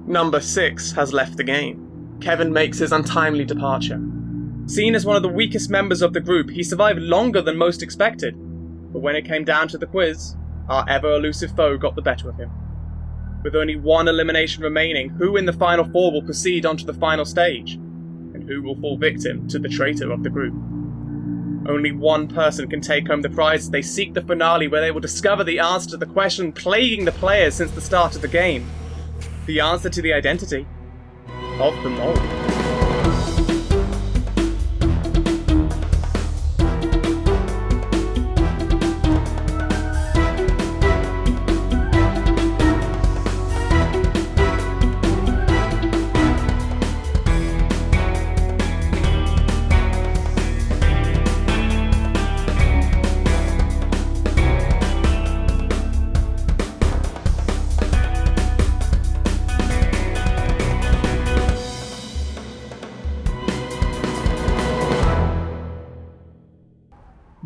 Number 6 has left the game. Kevin makes his untimely departure. Seen as one of the weakest members of the group, he survived longer than most expected. But when it came down to the quiz, our ever-elusive foe got the better of him. With only one elimination remaining, who in the final 4 will proceed onto the final stage? And who will fall victim to the traitor of the group? Only one person can take home the prize as they seek the finale, where they will discover the answer to the question plaguing the players since the start of the game. The answer to the identity of the mole.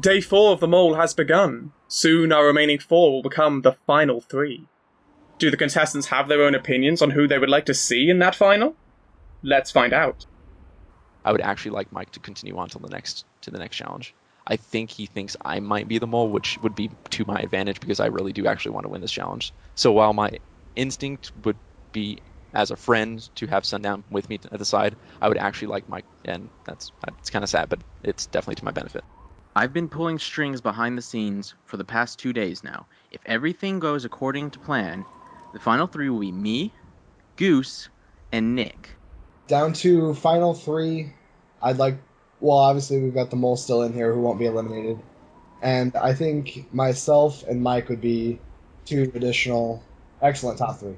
Day 4 of the mole has begun. Soon our remaining 4 will become the final 3. Do the contestants have their own opinions on who they would like to see in that final? Let's find out. I would actually like Mike to continue on to the next challenge. I think he thinks I might be the mole, which would be to my advantage because I really do actually want to win this challenge. So while my instinct would be as a friend to have Sundown with me at the side, I would actually like Mike, and it's kind of sad, but it's definitely to my benefit. I've been pulling strings behind the scenes for the past 2 days now. If everything goes according to plan, the final 3 will be me, Goose, and Nick. Down to final 3, obviously we've got the mole still in here who won't be eliminated. And I think myself and Mike would be 2 additional excellent top 3.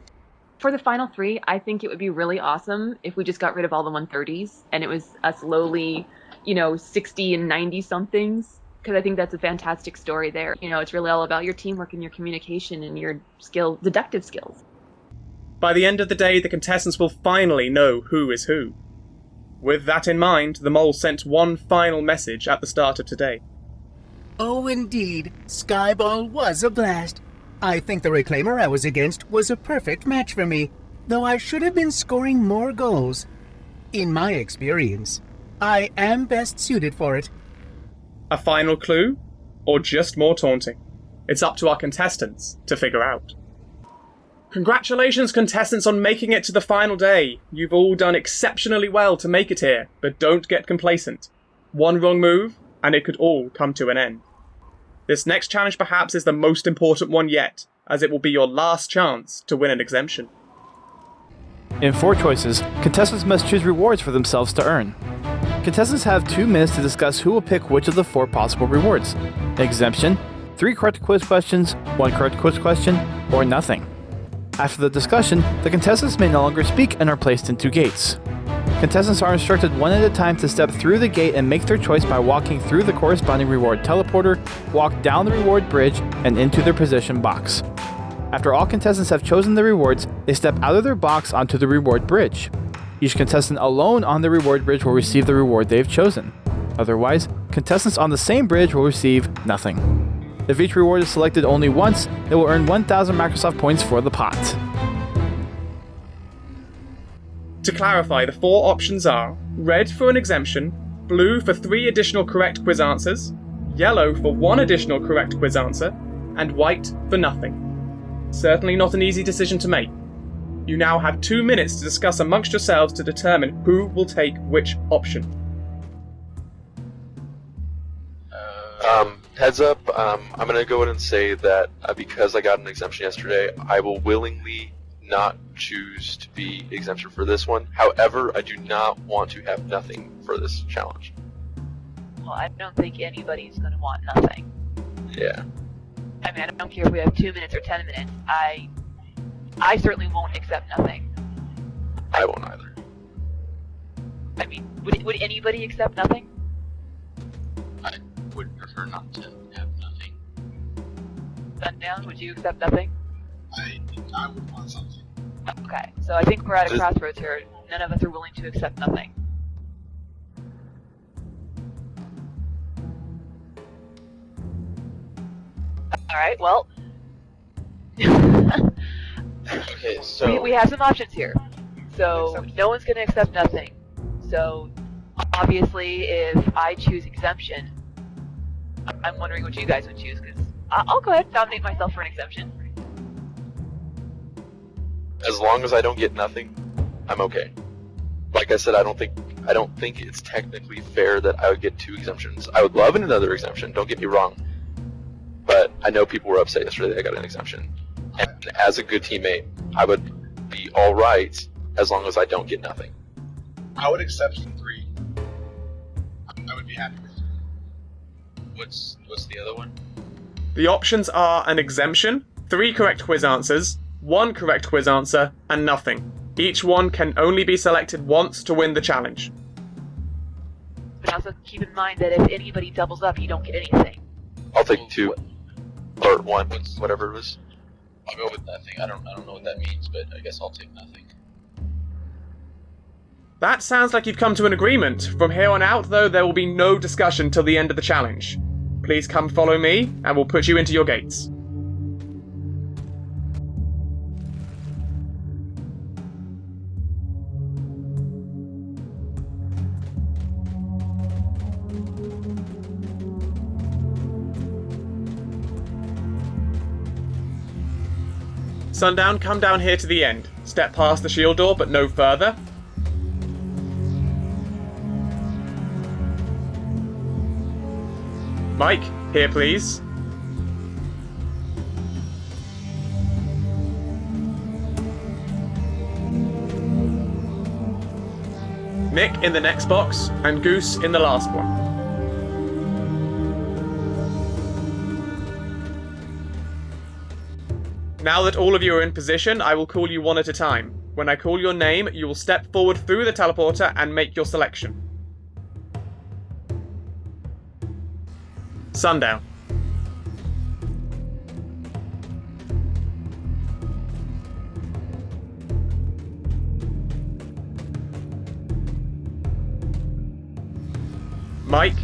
For the final 3, I think it would be really awesome if we just got rid of all the 130s and it was us lowly 60 and 90 somethings, because I think that's a fantastic story there. It's really all about your teamwork and your communication and your deductive skills. By the end of the day, the contestants will finally know who is who. With that in mind, the mole sent one final message at the start of today. Oh, indeed, Skyball was a blast. I think the reclaimer I was against was a perfect match for me, though I should have been scoring more goals. In my experience, I am best suited for it. A final clue? Or just more taunting? It's up to our contestants to figure out. Congratulations, contestants, on making it to the final day. You've all done exceptionally well to make it here, but don't get complacent. One wrong move, and it could all come to an end. This next challenge perhaps is the most important one yet, as it will be your last chance to win an exemption. In 4 choices, contestants must choose rewards for themselves to earn. Contestants have 2 minutes to discuss who will pick which of the 4 possible rewards. Exemption, 3 correct quiz questions, 1 correct quiz question, or nothing. After the discussion, the contestants may no longer speak and are placed into gates. Contestants are instructed one at a time to step through the gate and make their choice by walking through the corresponding reward teleporter, walk down the reward bridge, and into their position box. After all contestants have chosen the rewards, they step out of their box onto the reward bridge. Each contestant alone on the reward bridge will receive the reward they've chosen. Otherwise, contestants on the same bridge will receive nothing. If each reward is selected only once, they will earn 1,000 Microsoft points for the pot. To clarify, the 4 options are red for an exemption, blue for 3 additional correct quiz answers, yellow for 1 additional correct quiz answer, and white for nothing. Certainly not an easy decision to make. You now have 2 minutes to discuss amongst yourselves to determine who will take which option. Heads up, I'm going to go ahead and say that because I got an exemption yesterday, I will willingly not choose to be exemption for this one. However, I do not want to have nothing for this challenge. Well, I don't think anybody's going to want nothing. Yeah. I mean, I don't care if we have 2 minutes or 10 minutes. I certainly won't accept nothing. I won't either. I mean, would anybody accept nothing? I would prefer not to have nothing. Sundown, would you accept nothing? I would want something. Okay, so I think we're at a crossroads here. None of us are willing to accept nothing. Alright, well... Okay, so... We have some options here. So no one's going to accept nothing. So obviously, if I choose exemption, I'm wondering what you guys would choose, because I'll go ahead and nominate myself for an exemption. As long as I don't get nothing, I'm okay. Like I said, I don't think it's technically fair that I would get 2 exemptions. I would love another exemption, don't get me wrong. But I know people were upset yesterday that I got an exemption. And as a good teammate, I would be alright as long as I don't get nothing. I would accept 3. I would be happy with 3. What's the other one? The options are an exemption, 3 correct quiz answers, 1 correct quiz answer, and nothing. Each one can only be selected once to win the challenge. But also keep in mind that if anybody doubles up, you don't get anything. I'll take 2. Or 1, whatever it was. I'll go with nothing. I don't know what that means, but I guess I'll take nothing. That sounds like you've come to an agreement. From here on out, though, there will be no discussion till the end of the challenge. Please come follow me, and we'll put you into your gates. Sundown, come down here to the end. Step past the shield door, but no further. Mike, here please. Nick in the next box, and Goose in the last one. Now that all of you are in position, I will call you one at a time. When I call your name, you will step forward through the teleporter and make your selection. Sundown. Mike.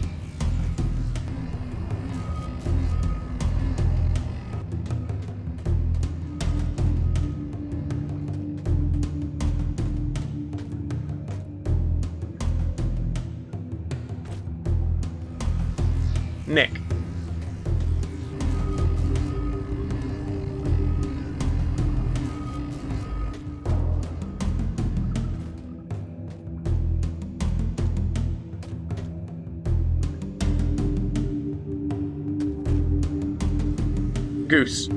Nick. Goose.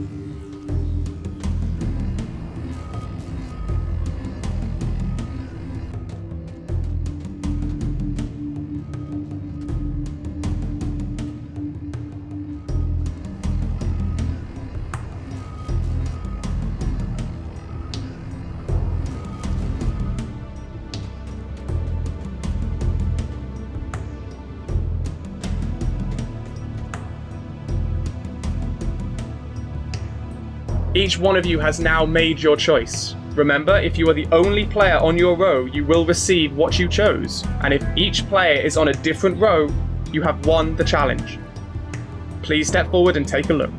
Each one of you has now made your choice. Remember, if you are the only player on your row, you will receive what you chose. And if each player is on a different row, you have won the challenge. Please step forward and take a look.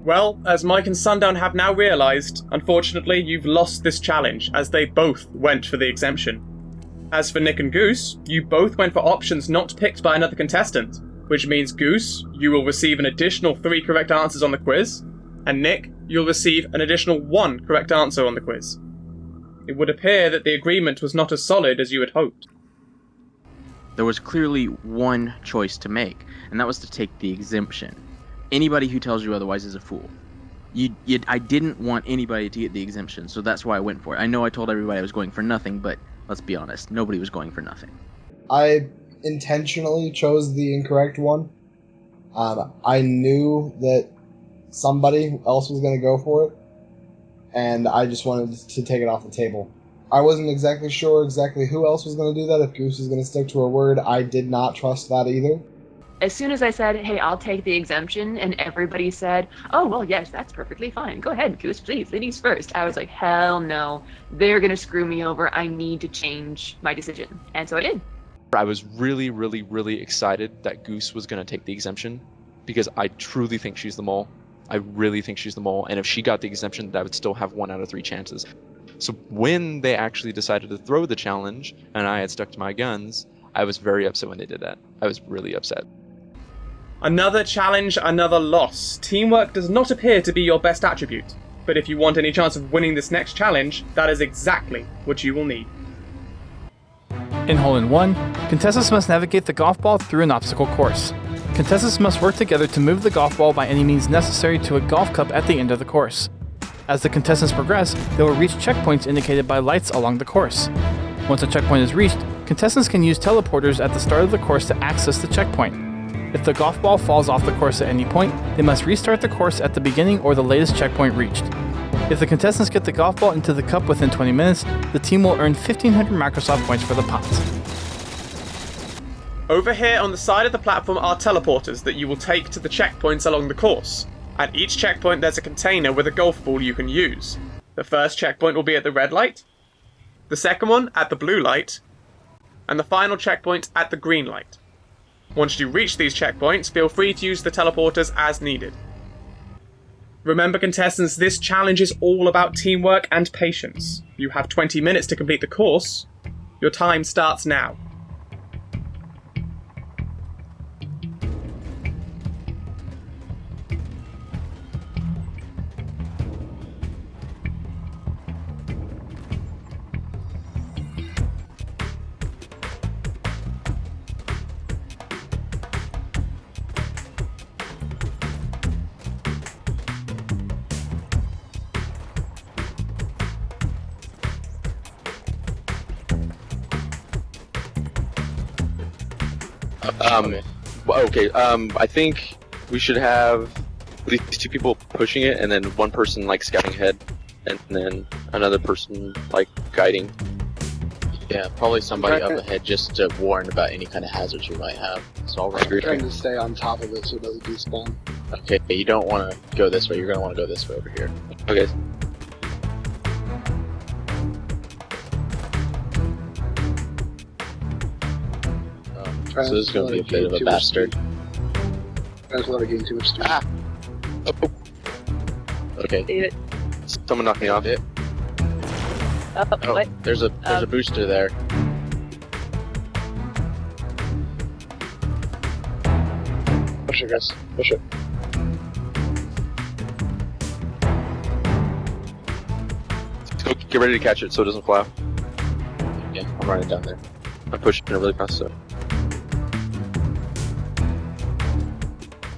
Well, as Mike and Sundown have now realised, unfortunately you've lost this challenge, as they both went for the exemption. As for Nick and Goose, you both went for options not picked by another contestant, which means Goose, you will receive an additional 3 correct answers on the quiz, and Nick, you'll receive an additional 1 correct answer on the quiz. It would appear that the agreement was not as solid as you had hoped. There was clearly one choice to make, and that was to take the exemption. Anybody who tells you otherwise is a fool. I didn't want anybody to get the exemption, so that's why I went for it. I know I told everybody I was going for nothing, but let's be honest, nobody was going for nothing. I intentionally chose the incorrect one. I knew that somebody else was going to go for it, and I just wanted to take it off the table. I wasn't exactly sure who else was going to do that, if Goose was going to stick to her word. I did not trust that either. as soon as I said, hey, I'll take the exemption, and everybody said, oh, well, yes, that's perfectly fine. Go ahead, Goose, please, ladies first. I was like, hell no. They're going to screw me over. I need to change my decision. And so I did. I was really, really, really excited that Goose was going to take the exemption because I truly think she's the mole. I really think she's the mole. And if she got the exemption, that would still have 1 out of 3 chances. So when they actually decided to throw the challenge and I had stuck to my guns, I was very upset when they did that. I was really upset. Another challenge, another loss. Teamwork does not appear to be your best attribute, but if you want any chance of winning this next challenge, that is exactly what you will need. In hole-in-one, contestants must navigate the golf ball through an obstacle course. Contestants must work together to move the golf ball by any means necessary to a golf cup at the end of the course. As the contestants progress, they will reach checkpoints indicated by lights along the course. Once a checkpoint is reached, contestants can use teleporters at the start of the course to access the checkpoint. If the golf ball falls off the course at any point, they must restart the course at the beginning or the latest checkpoint reached. If the contestants get the golf ball into the cup within 20 minutes, the team will earn 1,500 Microsoft points for the pot. Over here on the side of the platform are teleporters that you will take to the checkpoints along the course. At each checkpoint there's a container with a golf ball you can use. The first checkpoint will be at the red light, the second one at the blue light, and the final checkpoint at the green light. Once you reach these checkpoints, feel free to use the teleporters as needed. Remember, contestants, this challenge is all about teamwork and patience. You have 20 minutes to complete the course. Your time starts now. I think we should have at least 2 people pushing it, and then 1 person like scouting ahead, and then another person like guiding. Yeah, probably somebody up ahead just to warn about any kind of hazards we might have. So I'll run. Trying to stay on top of it so it doesn't despawn. Okay, you don't want to go this way. You're going to want to go this way over here. Okay. So this is going to be a bit of a bastard. That's a lot of getting too much speed. Ah! Oh. Okay. David. Someone knocked me off. It. Oh, what? There's a booster there. Push it, guys. Push it. Let's go get ready to catch it so it doesn't fly off. Yeah, I'm running down there. I'm pushing it really fast, so.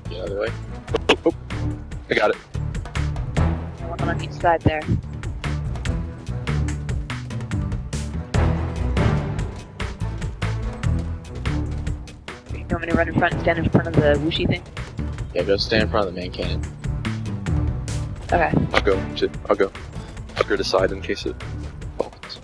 Get out of the way. Oh. I got it. One on each side there. You want me to run in front and stand in front of the whooshy thing? Yeah, go stand in front of the main cannon. Okay. I'll go. I'll go to the side in case it falls.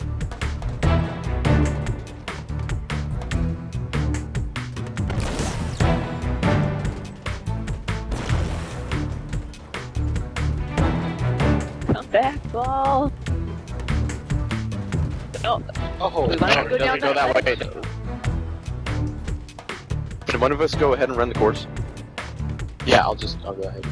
Come back, ball. Oh, Oh, we want to go down Go that way. Can one of us go ahead and run the course? Yeah, I'll go ahead.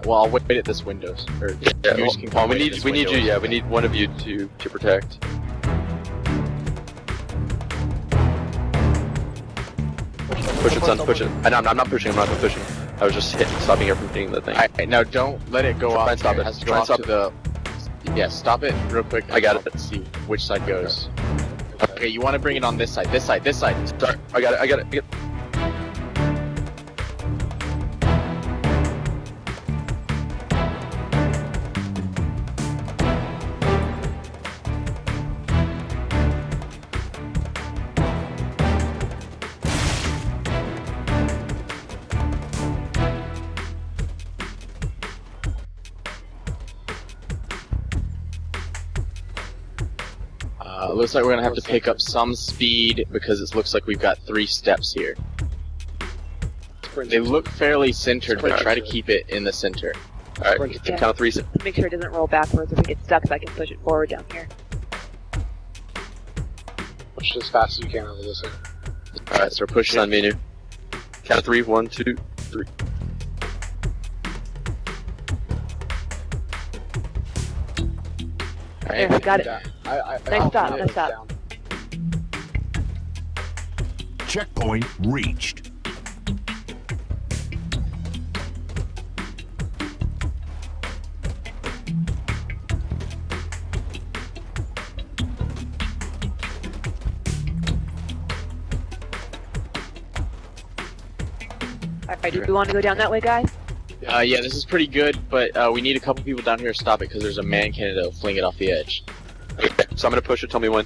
Well, I'll wait at this window. Or Yeah. you can Well, come we wait at need this we need window. you. Yeah, we need one of you to protect. Push it, son. Push it. I'm not pushing. I'm not pushing. I was just stopping her from hitting the thing. Alright, now don't let it go Try off. and stop here. it. has to Try go and off to stop the. Yeah, stop it real quick. I got it. Let's see which side goes. Okay, you want to bring it on this side. This side. Sorry, I got it. looks like we're gonna have to pick up some speed because it looks like we've got 3 steps here. They look fairly centered, but try to keep it in the center. Alright, Yeah. count of 3. Make sure it doesn't roll backwards if it gets stuck so I can push it forward down here. Push as fast as you can over this one. Alright, so we're pushing on menu. Count of 3, 1, 2, 3. There, we got it. Nice stop, nice stop. Down. Checkpoint reached. Alright, do we want to go down that way, guys? Yeah, this is pretty good, but we need a couple people down here to stop it because there's a man cannon that'll fling it off the edge. Okay, so I'm gonna push it, tell me when.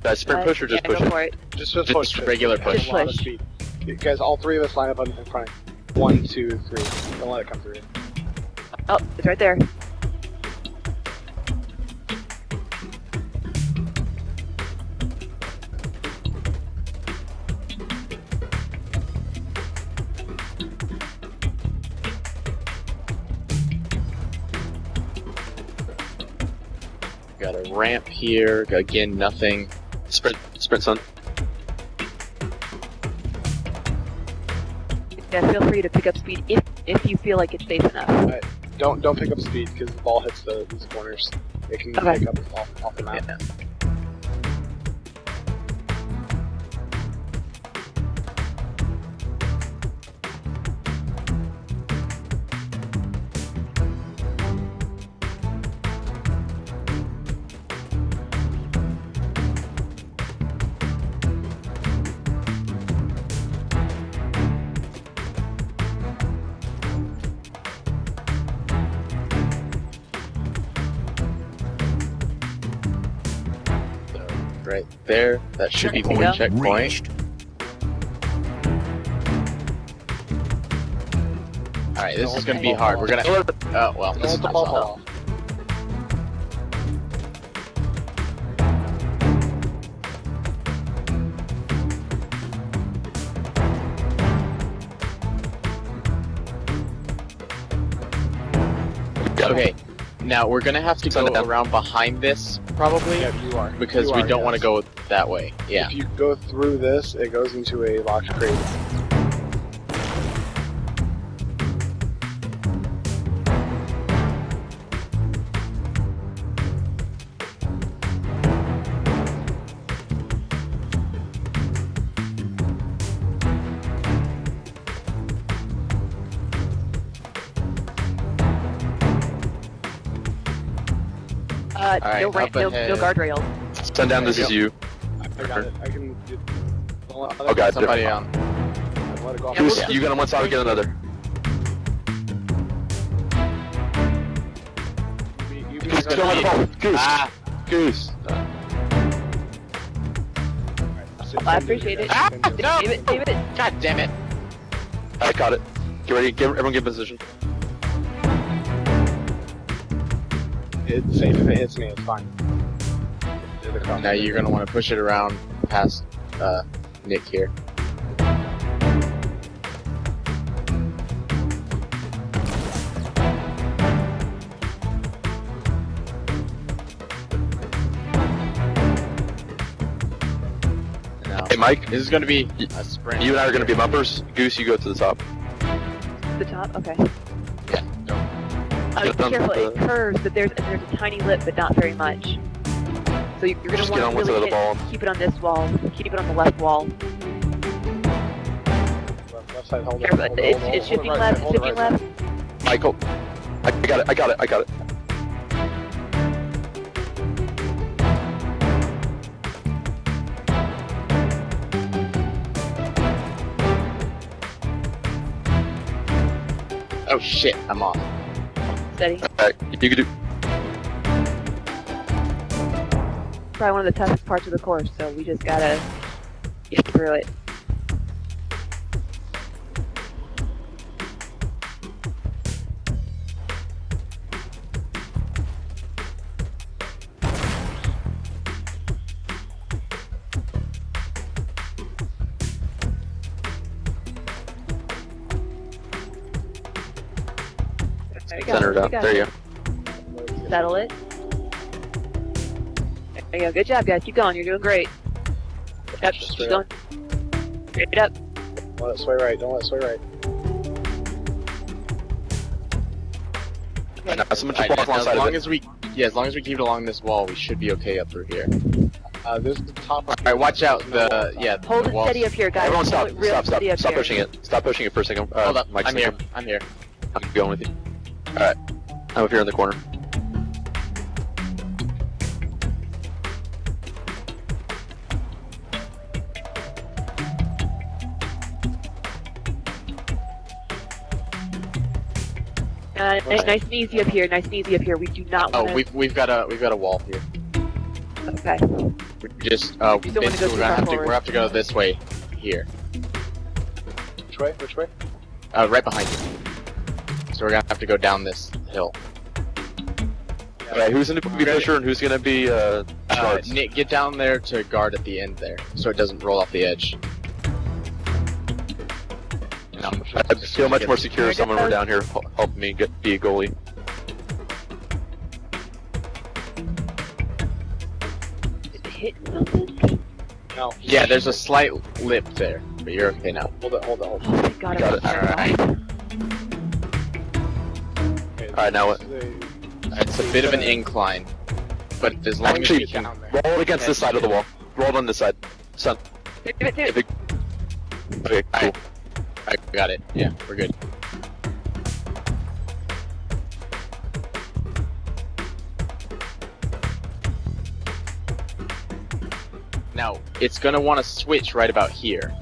Guys, sprint push or just push go it? for it. Just Just regular push. Just A lot of push. speed. You guys, all 3 of us line up in front of you. 1, 2, 3. Don't let it come through. Oh, it's right there. Got a ramp here. Again, nothing. Sprint, son. Yeah, feel free to pick up speed if you feel like it's safe enough. Don't pick up speed because the ball hits these corners. It can Okay. pick up off the map. Right there. That should be one checkpoint. reached. Alright, this is gonna be hard. We're gonna. Oh, well, Don't this let is the not ball so fall off. Okay, now we're gonna have to go around behind this, probably, Yeah, you are. because You we are, don't want to yes. go that way. Yeah. If you go through this, it goes into a locked crate. Alright, No ramp, no up ahead. guardrails. Sundown, this is you. I got it. I can. Oh, God. Somebody on. Let it go off. Goose, you get on one side, we get on another. Goose, gonna don't let be- the ball. Goose. Ah. Goose. I appreciate it. No! Save it. God damn it. I got it. Get ready. Everyone get in position. It's safe if it hits me. It's fine. Now you're gonna want to push it around past Nick here. Now, Hey, Mike, this is gonna be a sprint. you and I are going to be bumpers. Goose, you go to the top. The top. Okay. Yeah, go. Be Get on careful. the- It curves, but there's a tiny lip, but not very much. So you're gonna Just get on want one to side of really the ball. keep it on this wall. Keep it on the left wall. Left side, hold it. Careful. Hold it, It's hold it, shifting hold it right left. side, hold it Shifting right left. side. Michael. I got it. Oh shit, I'm off. Steady. Alright, you can do. Probably one of the toughest parts of the course, so we just gotta get through it. There you go. Center it up. There you go. Settle it. There you go. Good job, guys. Keep going. You're doing great. Yep. Keep going. Straight up. Don't let it sway right. Don't let it sway right. Now, someone just Alright, walk now, alongside as long of it. as we, as long as we keep it along this wall, we should be okay up through here. This is the top. All right, watch out. The Hold the it walls. steady up here, guys. Everyone stop, Hold it real stop, stop, steady up stop here. pushing it. Stop pushing it for a second. Hold up. Mike's I'm here. thinking. I'm here. I'm going with you. Alright. I'm up here in the corner. Nice and easy up here. Nice and easy up here. We do not want Oh, we've got a wall here. Okay. We just You don't wanna go basically too we're gonna far have to forward. go this way here. Which way? Which way? Right behind you. So we're gonna have to go down this hill. Alright, who's gonna be pusher and who's gonna be charge? Nick, get down there to guard at the end there, so it doesn't roll off the edge. No, I feel much more secure if someone were down here helping me be a goalie. Hit something? No. Yeah, there's a slight lip there, but you're okay now. Hold it. Hold it. Hold it. Oh my god, Got I'm it. terrified. Okay, Alright, now what? It's a bit of an incline, but as long as Actually, you down there. roll it against this side of the wall. Roll it on this side. Son. Okay, cool. I got it. Yeah, we're good. Now, it's gonna want to switch right about here.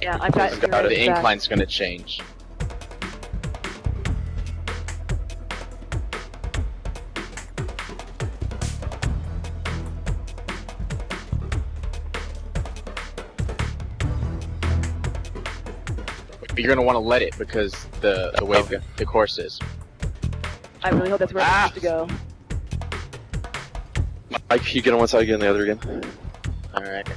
Yeah, I've got The zero back. incline's gonna change. But you're gonna want to let it because the way the course is. I really hope that's where it's supposed to go. Mike, you get on one side, get on the other again. Alright.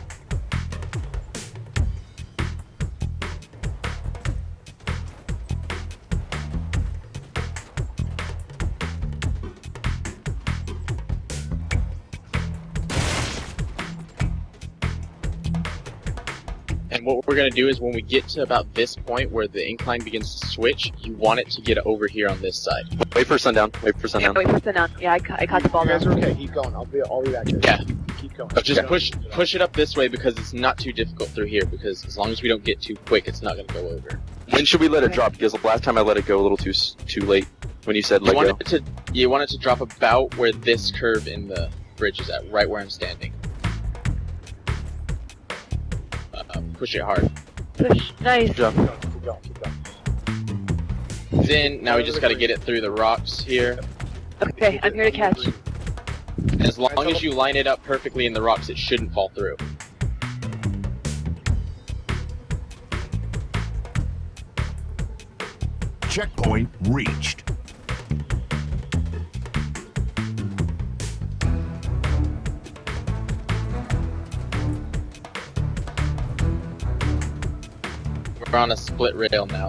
And what we're gonna do is when we get to about this point where the incline begins to switch, you want it to get over here on this side. Wait for sundown. Wait for Yeah, sundown. wait for the down. Yeah, I caught the ball You guys are down. okay. Keep going. I'll be back here. Yeah. Keep going. Just push it up this way because it's not too difficult through here because as long as we don't get too quick, it's not gonna go over. When should we let it drop? Because the last time I let it go a little too late. When you said let go. You want it to drop about where this curve in the bridge is at, right where I'm standing. Push it hard. Push. Nice. Keep going. Keep going. Keep going. Then now we just gotta get it through the rocks here. Okay, I'm here to catch. As long as you line it up perfectly in the rocks, it shouldn't fall through. Checkpoint reached. We're on a split rail now,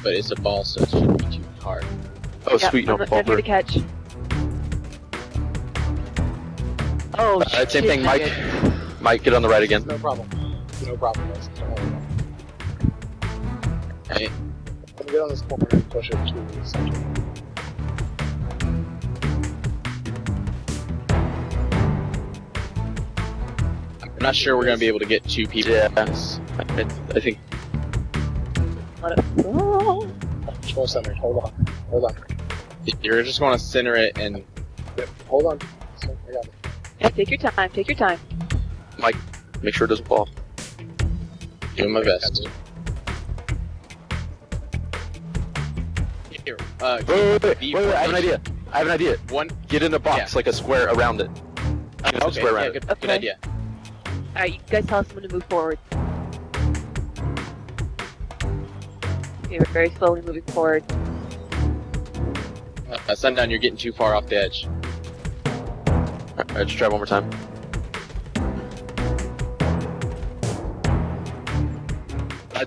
but it's a ball, so it shouldn't be too hard. Oh, Yep, sweet, don't fall I'm here through. to catch. Oh, Same shit, thing, Mike. nugget. Mike, get on the right again. No problem. No problem, guys. Don't worry about Right? it. Let me get on this corner and push it to the center. I'm not sure we're gonna be able to get two people. Yeah. on this. I think. Let it fall. Just go center. Hold on. Hold on. You're just gonna center it and Yep. Hold on. So, I got it. Yeah, take your time. Take your time. Mike, make sure it doesn't fall. do my best. Here, Wait, I have an idea. I have an idea. One. Get in a box, like a square around it. Get a Okay, square yeah, around it. good Okay. idea. Alright, you guys tell us when to move forward. Okay, we're very slowly moving forward. Sundown, you're getting too far off the edge. Alright, just try one more time.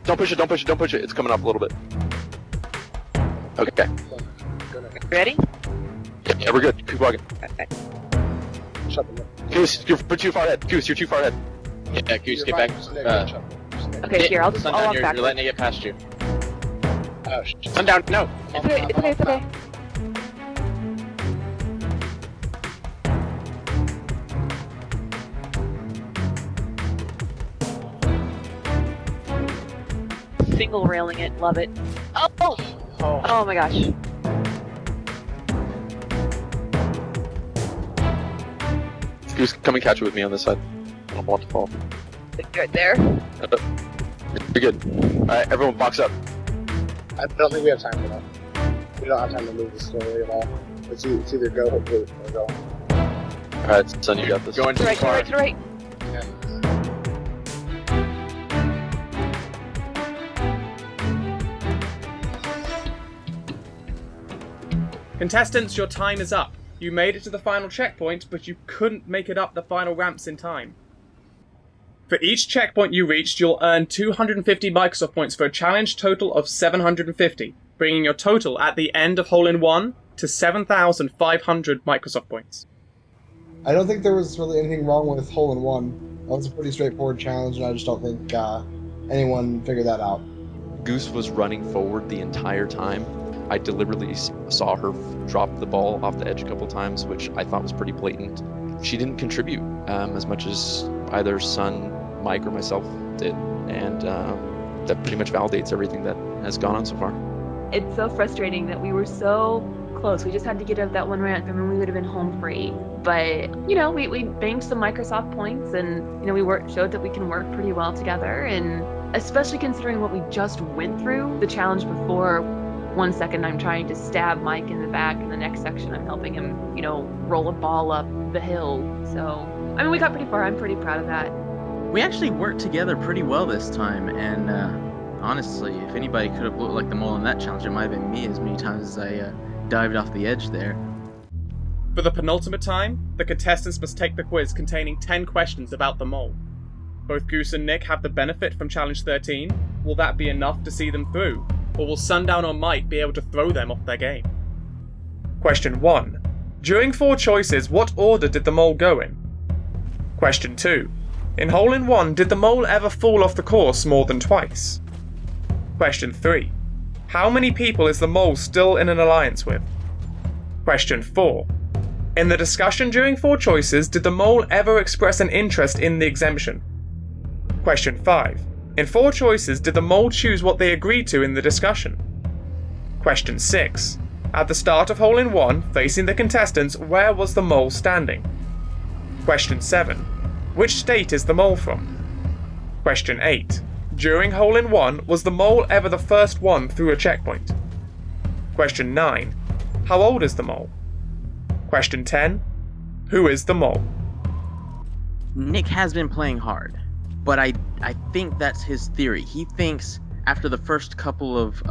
Don't push it, don't push it, don't push it. It's coming up a little bit. Okay. Ready? Yeah, we're good. Keep walking. Okay. Shut them up. Goose, you're too far ahead. Goose, you're too far ahead. Yeah, Goose, You're get fine. back. Just Nick, shut them. Just Nick. Okay, here, I'll Sundown, walk you're backwards. letting it get past you. Oh, shit. Sundown, no. It's okay, it's okay, it's okay. Single railing it, love it. Oh! Oh my gosh. Goose, come and catch it with me on this side. I don't want to fall. Right there. You're good. Alright, everyone box up. I don't think we have time for that. We don't have time to move the story at all. It's either go or go. Alright, son, you got this. Going To the right, to the right, to the right. Contestants, your time is up. You made it to the final checkpoint, but you couldn't make it up the final ramps in time. For each checkpoint you reached, you'll earn 250 Microsoft points for a challenge total of 750, bringing your total at the end of Hole-in-One to 7,500 Microsoft points. I don't think there was really anything wrong with Hole-in-One. That was a pretty straightforward challenge, and I just don't think anyone figured that out. Goose was running forward the entire time. I deliberately saw her drop the ball off the edge a couple times, which I thought was pretty blatant. She didn't contribute as much as either Sun, Mike, or myself did, and that pretty much validates everything that has gone on so far. It's so frustrating that we were so close. We just had to get out that one ramp, and we would have been home free. But, we banked some Microsoft points, and, we showed that we can work pretty well together, and especially considering what we just went through, the challenge before. 1 second I'm trying to stab Mike in the back, and the next section I'm helping him, roll a ball up the hill. So, we got pretty far. I'm pretty proud of that. We actually worked together pretty well this time, and honestly, if anybody could have looked like the mole in that challenge, it might have been me as many times as I dived off the edge there. For the penultimate time, the contestants must take the quiz containing 10 questions about the mole. Both Goose and Nick have the benefit from Challenge 13. Will that be enough to see them through? Or will Sundown or Mike be able to throw them off their game? Question 1. During 4 choices, what order did the mole go in? Question 2. In Hole-in-One, did the mole ever fall off the course more than twice? Question 3. How many people is the mole still in an alliance with? Question 4. In the discussion during 4 choices, did the mole ever express an interest in the exemption? Question 5. In 4 choices, did the mole choose what they agreed to in the discussion? Question 6. At the start of Hole-in-One, facing the contestants, where was the mole standing? Question 7. Which state is the mole from? Question 8. During Hole-in-One, was the mole ever the first one through a checkpoint? Question 9. How old is the mole? Question 10. Who is the mole? Nick has been playing hard, but I think that's his theory. He thinks after the first couple of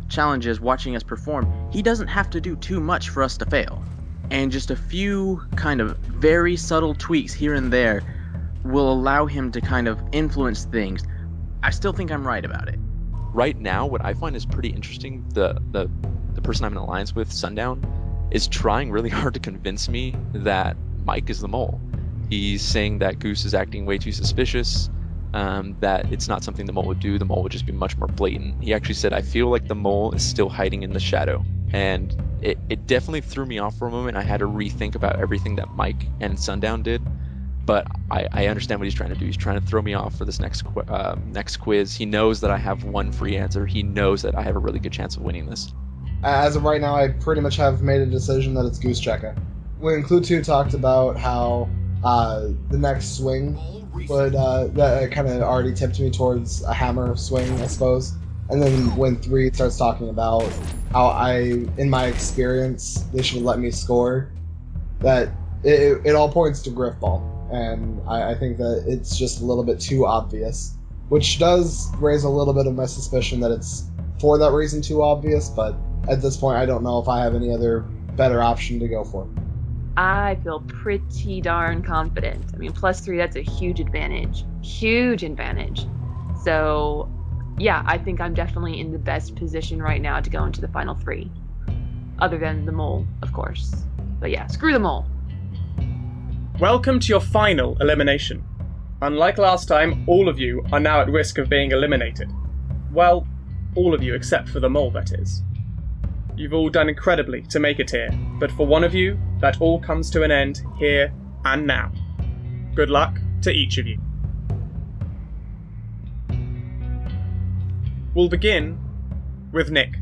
challenges watching us perform, he doesn't have to do too much for us to fail. And just a few kind of very subtle tweaks here and there will allow him to kind of influence things. I still think I'm right about it. Right now, what I find is pretty interesting, the person I'm in alliance with, Sundown, is trying really hard to convince me that Mike is the mole. He's saying that Goose is acting way too suspicious, that it's not something the mole would do. The mole would just be much more blatant. He actually said, I feel like the mole is still hiding in the shadow. And it definitely threw me off for a moment. I had to rethink about everything that Mike and Sundown did. But I understand what he's trying to do. He's trying to throw me off for this next quiz. He knows that I have one free answer. He knows that I have a really good chance of winning this. As of right now, I pretty much have made a decision that it's Goose Checka. When Clue 2 talked about how the next swing would, that kind of already tipped me towards a hammer swing, I suppose. And then when 3 starts talking about how in my experience, they should let me score, that it all points to Griff Ball. And I think that it's just a little bit too obvious, which does raise a little bit of my suspicion that it's for that reason too obvious, but at this point I don't know if I have any other better option to go for. I feel pretty darn confident. +3, that's a huge advantage. Huge advantage. So, yeah, I think I'm definitely in the best position right now to go into the final 3. other than the mole, of course. But yeah, screw the mole. Welcome to your final elimination. Unlike last time, all of you are now at risk of being eliminated. Well, all of you except for the mole, that is. You've all done incredibly to make it here, but for one of you, that all comes to an end here and now. Good luck to each of you. We'll begin with Nick.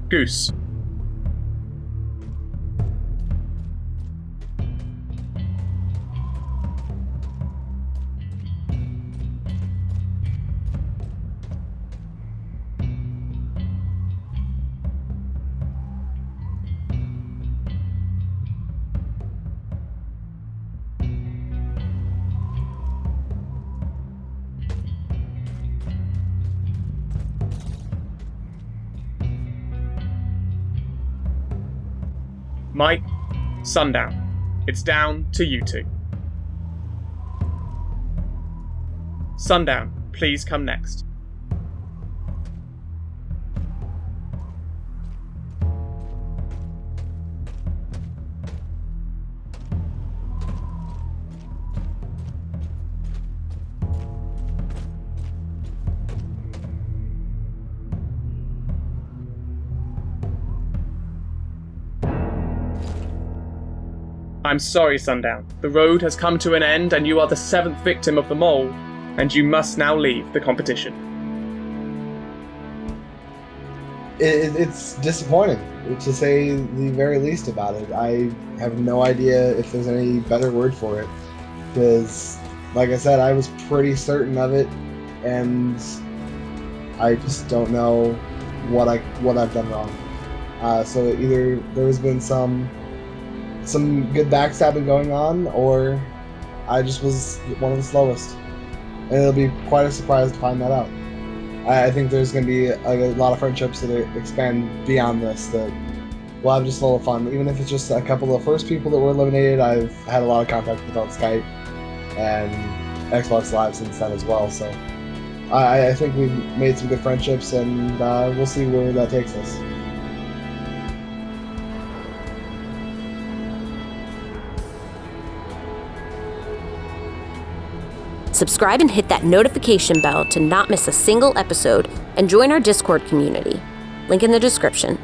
Goose. Mike, Sundown. It's down to you two. Sundown, please come next. I'm sorry, Sundown. The road has come to an end and you are the 7th victim of the mole, and you must now leave the competition. It's disappointing, to say the very least about it. I have no idea if there's any better word for it, because, like I said, I was pretty certain of it, and I just don't know what I've done wrong. So either there has been some good backstabbing going on, or I just was one of the slowest. And it'll be quite a surprise to find that out. I think there's going to be a lot of friendships that expand beyond this, that we'll have just a little fun. Even if it's just a couple of the first people that were eliminated, I've had a lot of contact with on Skype and Xbox Live since then as well. So I think we've made some good friendships, and we'll see where that takes us. Subscribe and hit that notification bell to not miss a single episode, and join our Discord community. Link in the description.